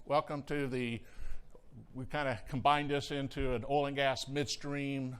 Welcome to we kind of combined this into an oil and gas midstream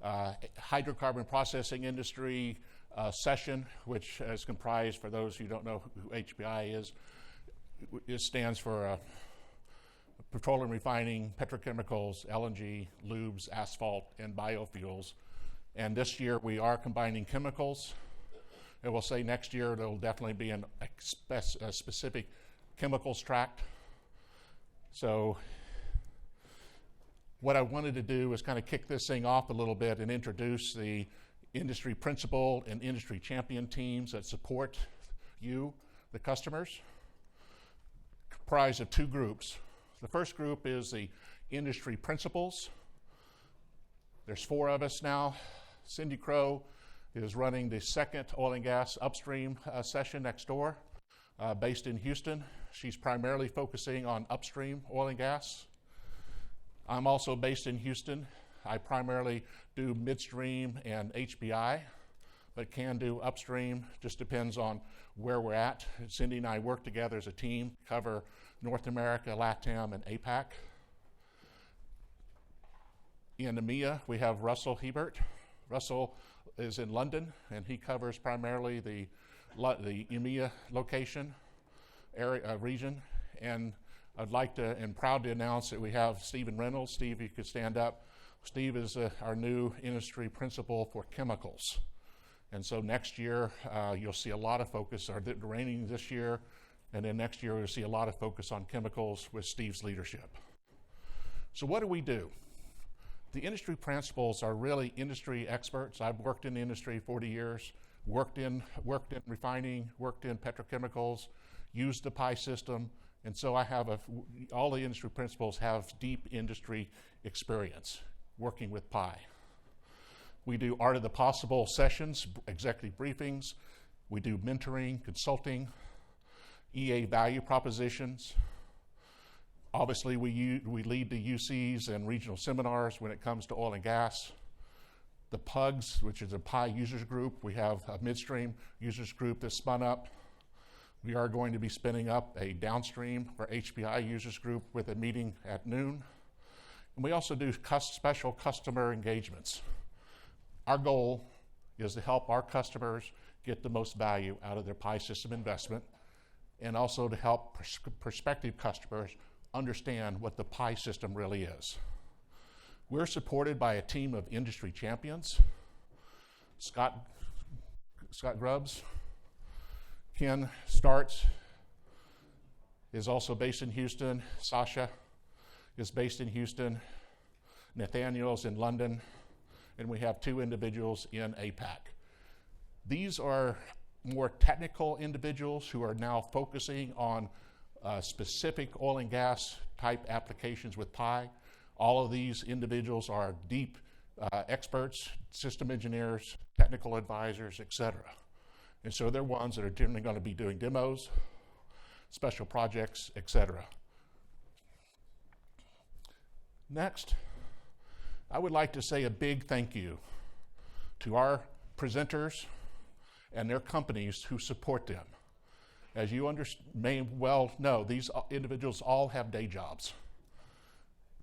hydrocarbon processing industry session, which is comprised, for those who don't know who HBI is, it stands for petroleum refining, petrochemicals, LNG, lubes, asphalt, and biofuels. And this year we are combining chemicals. And we'll say next year there will definitely be a specific chemicals tract. So what I wanted to do was kind of kick this thing off a little bit and introduce the industry principal and industry champion teams that support you, the customers, comprised of two groups. The first group is the industry principals. There's four of us now. Cindy Crow is running the second oil and gas upstream session next door, based in Houston. She's primarily focusing on upstream oil and gas. I'm also based in Houston. I primarily do midstream and HBI, but can do upstream, just depends on where we're at. Cindy and I work together as a team, cover North America, LATAM, and APAC. In EMEA, we have Russell Hebert. Russell is in London, and he covers primarily the EMEA location, region. And I'd like to, and proud to announce that we have Stephen Reynolds. Steve, you could stand up. Steve is our new industry principal for chemicals. And so next year, you'll see a lot of focus, or the reigning this year, and then next year, you'll see a lot of focus on chemicals with Steve's leadership. So what do we do? The industry principals are really industry experts. I've worked in the industry 40 years, worked in refining, worked in petrochemicals, used the PI system, and so I have all the industry principals have deep industry experience working with PI. We do Art of the Possible sessions, executive briefings. We do mentoring, consulting, EA value propositions. Obviously, we lead the UCs and regional seminars when it comes to oil and gas. The PUGs, which is a PI users group, we have a midstream users group that's spun up. We are going to be spinning up a downstream or HBI users group with a meeting at noon. And we also do special customer engagements. Our goal is to help our customers get the most value out of their PI system investment, and also to help prospective customers understand what the PI system really is. We're supported by a team of industry champions. Scott Grubbs, Ken Starts is also based in Houston. Sasha is based in Houston. Nathaniel's in London. And we have two individuals in APAC. These are more technical individuals who are now focusing on specific oil and gas type applications with PI. All of these individuals are deep experts, system engineers, technical advisors, etc. And so they're ones that are generally going to be doing demos, special projects, etc. Next, I would like to say a big thank you to our presenters and their companies who support them. As you may well know, these individuals all have day jobs.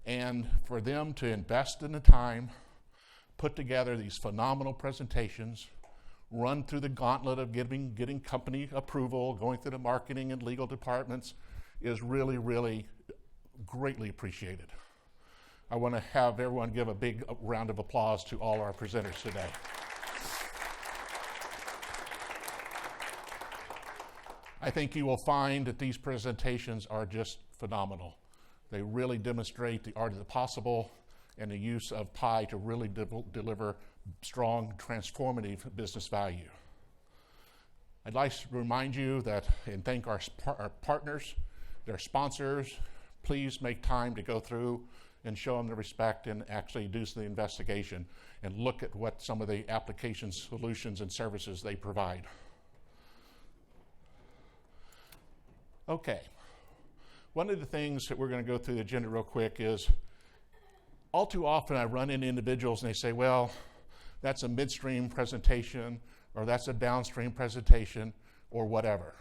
And for them to invest in the time, put together these phenomenal presentations, run through the gauntlet of getting company approval, going through the marketing and legal departments, is really, really greatly appreciated. I want to have everyone give a big round of applause to all our presenters today. I think you will find that these presentations are just phenomenal. They really demonstrate the art of the possible and the use of PI to really deliver strong, transformative business value. I'd like to remind you that, and thank our partners, their sponsors. Please make time to go through and show them the respect and actually do the investigation and look at what some of the applications, solutions, and services they provide. Okay, one of the things that we're going to go through the agenda real quick is, all too often I run into individuals and they say, well, that's a midstream presentation, or that's a downstream presentation, or whatever.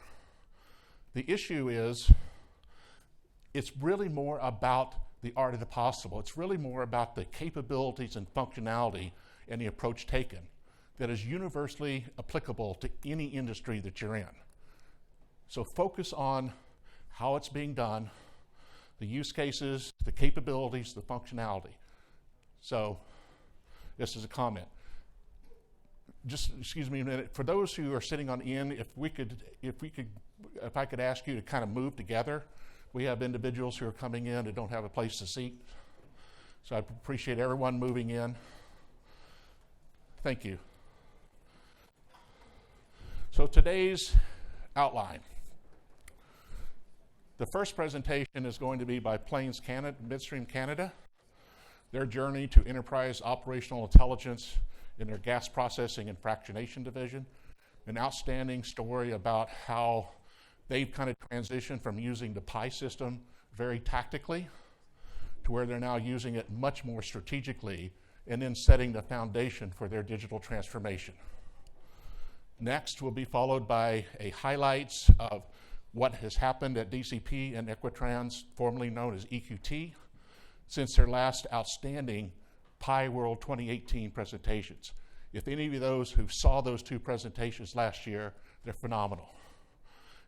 The issue is, it's really more about the art of the possible. It's really more about the capabilities and functionality and the approach taken that is universally applicable to any industry that you're in. So focus on how it's being done, the use cases, the capabilities, the functionality. So this is a comment. Just excuse me a minute. For those who are sitting on the end, if I could ask you to kind of move together. We have individuals who are coming in that don't have a place to seat. So I appreciate everyone moving in. Thank you. So today's outline. The first presentation is going to be by Plains Canada, Midstream Canada, their journey to enterprise operational intelligence in their gas processing and fractionation division. An outstanding story about how they've kind of transitioned from using the PI system very tactically to where they're now using it much more strategically and then setting the foundation for their digital transformation. Next will be followed by a highlights of what has happened at DCP and Equitrans, formerly known as EQT, since their last outstanding PI World 2018 presentations. If any of those who saw those two presentations last year, they're phenomenal.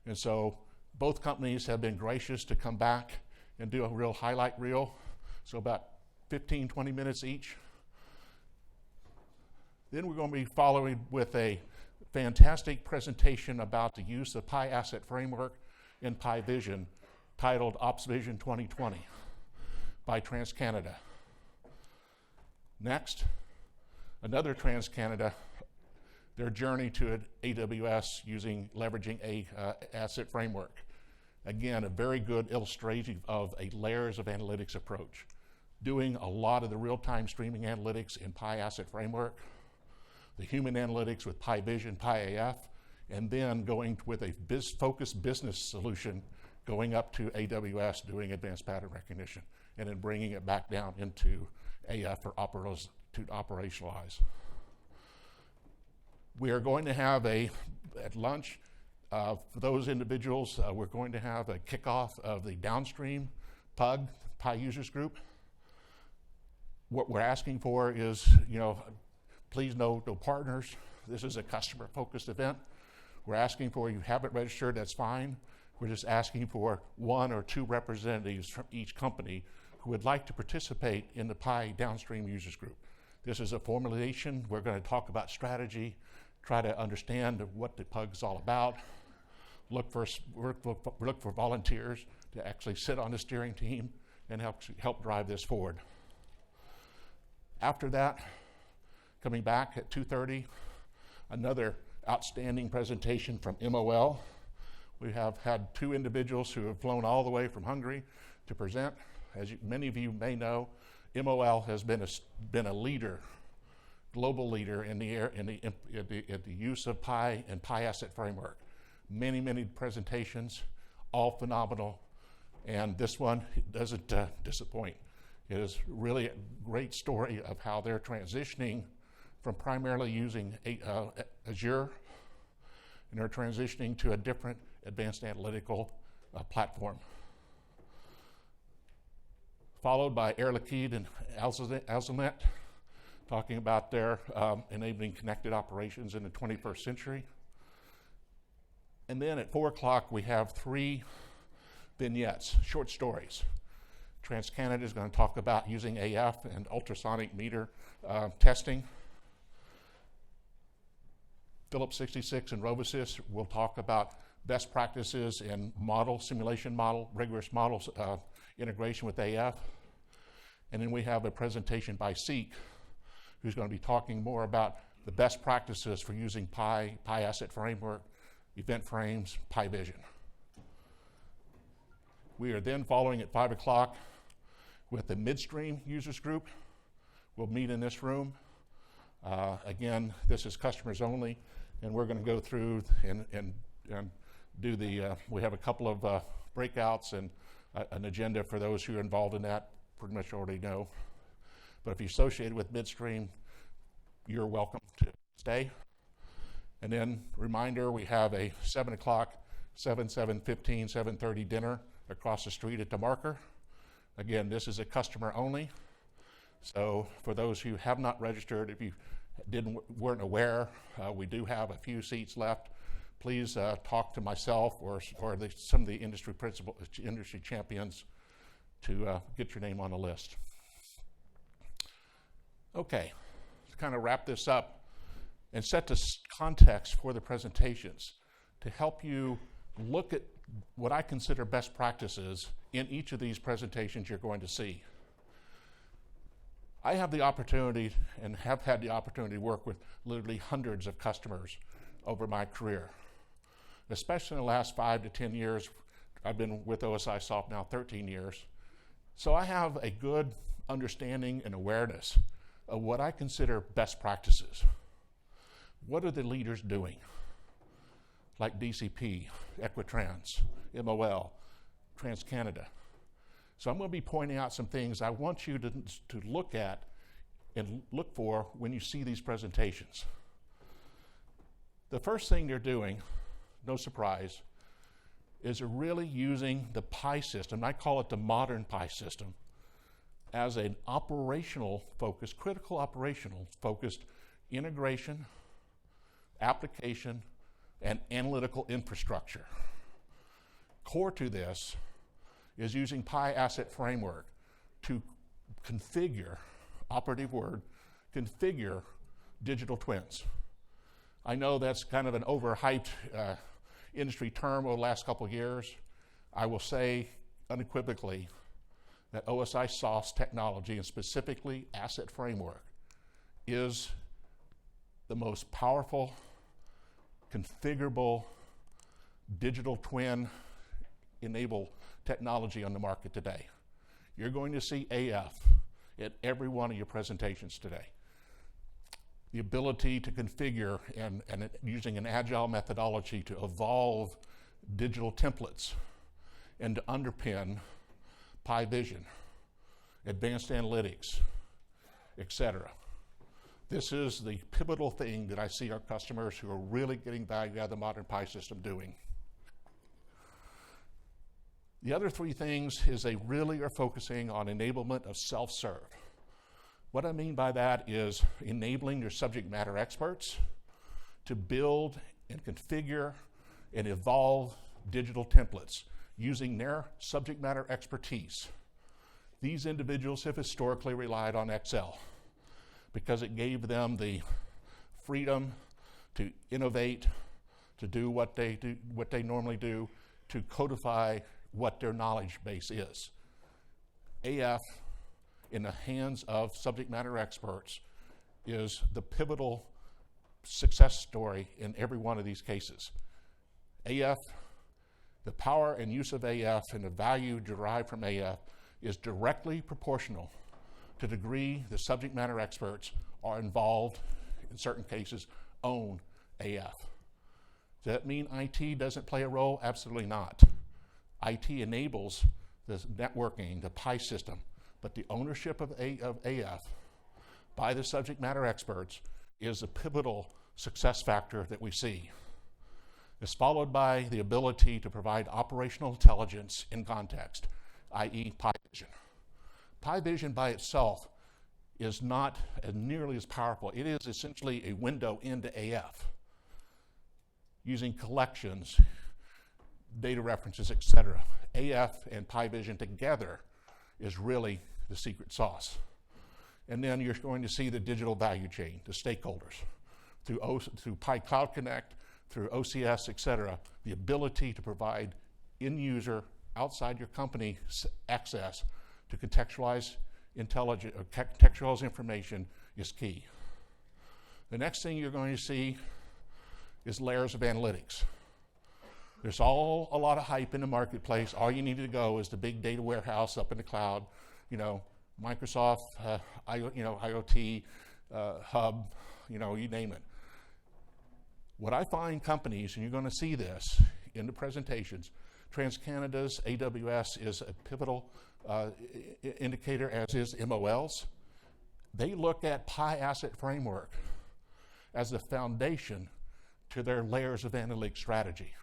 And so both companies have been gracious to come back and do a real highlight reel. So about 15, 20 minutes each. Then we're going to be following with a fantastic presentation about the use of PI Asset Framework in PI Vision, titled Ops Vision 2020 by TransCanada. Next, another TransCanada, their journey to an AWS leveraging a asset framework. Again, a very good illustration of a layers of analytics approach. Doing a lot of the real-time streaming analytics in PI Asset Framework, the human analytics with PI Vision, PI AF, and then going with a focused business solution going up to AWS doing advanced pattern recognition, and then bringing it back down into AF to operationalize. We are going to have at lunch, for those individuals, we're going to have a kickoff of the downstream PUG, PI Users Group. What we're asking for is, please no partners. This is a customer-focused event. We're asking for, you haven't registered, that's fine. We're just asking for 1 or 2 representatives from each company who would like to participate in the PI Downstream Users Group. This is a formulation. We're going to talk about strategy, try to understand what the PUG is all about, look for volunteers to actually sit on the steering team and help drive this forward. After that, coming back at 2:30, another outstanding presentation from MOL. We have had 2 individuals who have flown all the way from Hungary to present. As many of you may know, MOL has been a leader, global leader in the use of PI and PI Asset Framework. Many presentations, all phenomenal, and this one doesn't disappoint. It is really a great story of how they're transitioning from primarily using Azure, and they're transitioning to a different advanced analytical platform. Followed by Air Liquide and Alzanet, talking about their enabling connected operations in the 21st century. And then at 4 o'clock, we have 3 vignettes, short stories. TransCanada is going to talk about using AF and ultrasonic meter testing. Phillips 66 and Robosys will talk about best practices in simulation model, rigorous models integration with AF. And then we have a presentation by Seek, who's going to be talking more about the best practices for using PI Asset Framework, event frames, PI Vision. We are then following at 5 o'clock with the Midstream Users Group. We'll meet in this room. Again, this is customers only, and we're going to go through and do we have a couple of breakouts and an agenda for those who are involved in that, pretty much already know. But if you're associated with Midstream, you're welcome to stay. And then, reminder, we have a 7 o'clock, 7:15, 7:30 dinner across the street at the marker. Again, this is a customer only. So for those who have not registered, if you weren't aware, we do have a few seats left. Please talk to myself or some of the industry champions to get your name on the list. Okay, to kind of wrap this up and set the context for the presentations to help you look at what I consider best practices in each of these presentations you're going to see. I have the opportunity and have had the opportunity to work with literally hundreds of customers over my career. Especially in the last 5 to 10 years, I've been with OSIsoft now 13 years. So I have a good understanding and awareness of what I consider best practices. What are the leaders doing? Like DCP, Equitrans, MOL, TransCanada. So I'm going to be pointing out some things I want you to look at and look for when you see these presentations. The first thing they're doing, no surprise, is they're really using the PI system, I call it the modern PI system, as an operational focused, critical operational focused integration, application, and analytical infrastructure. Core to this is using PI Asset Framework to configure, operative word, configure digital twins. I know that's kind of an overhyped industry term over the last couple of years. I will say unequivocally that OSIsoft's technology, and specifically Asset Framework, is the most powerful, configurable digital twin enable technology on the market today. You're going to see AF at every one of your presentations today. The ability to configure and using an agile methodology to evolve digital templates and to underpin PI Vision, advanced analytics, etc. This is the pivotal thing that I see our customers who are really getting value out of the modern PI system doing. The other three things is they really are focusing on enablement of self-serve. What I mean by that is enabling your subject matter experts to build and configure and evolve digital templates using their subject matter expertise. These individuals have historically relied on Excel because it gave them the freedom to innovate, to do what they normally do, to codify what their knowledge base is. AF, in the hands of subject matter experts, is the pivotal success story in every one of these cases. AF, the power and use of AF and the value derived from AF is directly proportional to the degree the subject matter experts are involved, in certain cases, own AF. Does that mean IT doesn't play a role? Absolutely not. IT enables the networking, the PI system, but the ownership of AF by the subject matter experts is a pivotal success factor that we see. It's followed by the ability to provide operational intelligence in context, i.e. PI Vision. PI Vision by itself is not nearly as powerful. It is essentially a window into AF, using collections, data references, etc. AF and PI Vision together is really the secret sauce. And then you're going to see the digital value chain, the stakeholders, through PI Cloud Connect, through OCS, etc., the ability to provide end-user, outside your company, access to contextualize information is key. The next thing you're going to see is layers of analytics. There's a lot of hype in the marketplace. All you need to go is the big data warehouse up in the cloud, Microsoft, IoT, Hub, you name it. What I find companies, and you're going to see this in the presentations, TransCanada's AWS is a pivotal indicator, as is MOL's. They look at PI Asset Framework as the foundation to their layers of analytics strategy.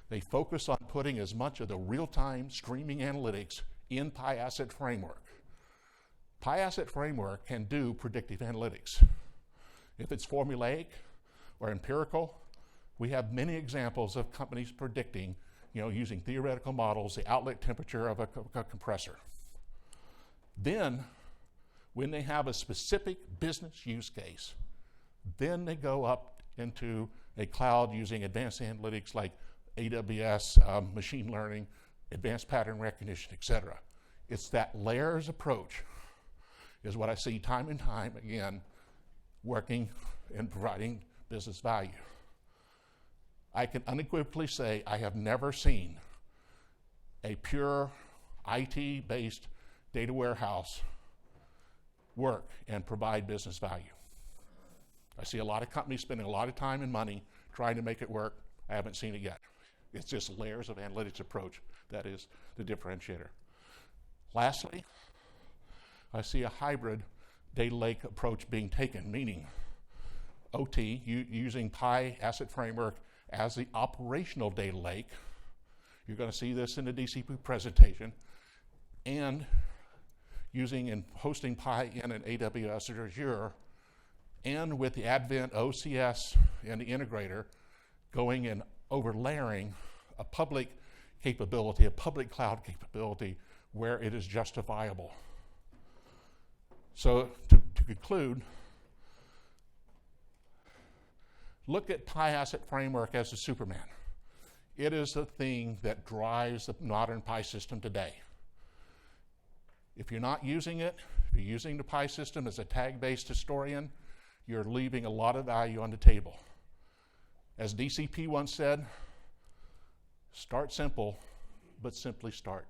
They focus on putting as much of the real-time streaming analytics in PyAsset Framework. PyAsset Framework can do predictive analytics. If it's formulaic or empirical, we have many examples of companies predicting, using theoretical models, the outlet temperature of a compressor. Then, when they have a specific business use case, then they go up into a cloud using advanced analytics like AWS, machine learning, advanced pattern recognition, etc. It's that layers approach is what I see time and time again working and providing business value. I can unequivocally say I have never seen a pure IT-based data warehouse work and provide business value. I see a lot of companies spending a lot of time and money trying to make it work. I haven't seen it yet. It's just layers of analytics approach that is the differentiator. Lastly, I see a hybrid data lake approach being taken, meaning OT, using PyAsset Framework as the operational data lake. You're going to see this in the DCP presentation, and using and hosting Pi in an AWS or Azure, and with the advent of OCS and the integrator, going and overlaying a public capability, a public cloud capability where it is justifiable. So to conclude, look at PyAsset Framework as a Superman. It is the thing that drives the modern Pi system today. If you're not using it, if you're using the Pi system as a tag-based historian, you're leaving a lot of value on the table. As DCP once said, start simple, but simply start.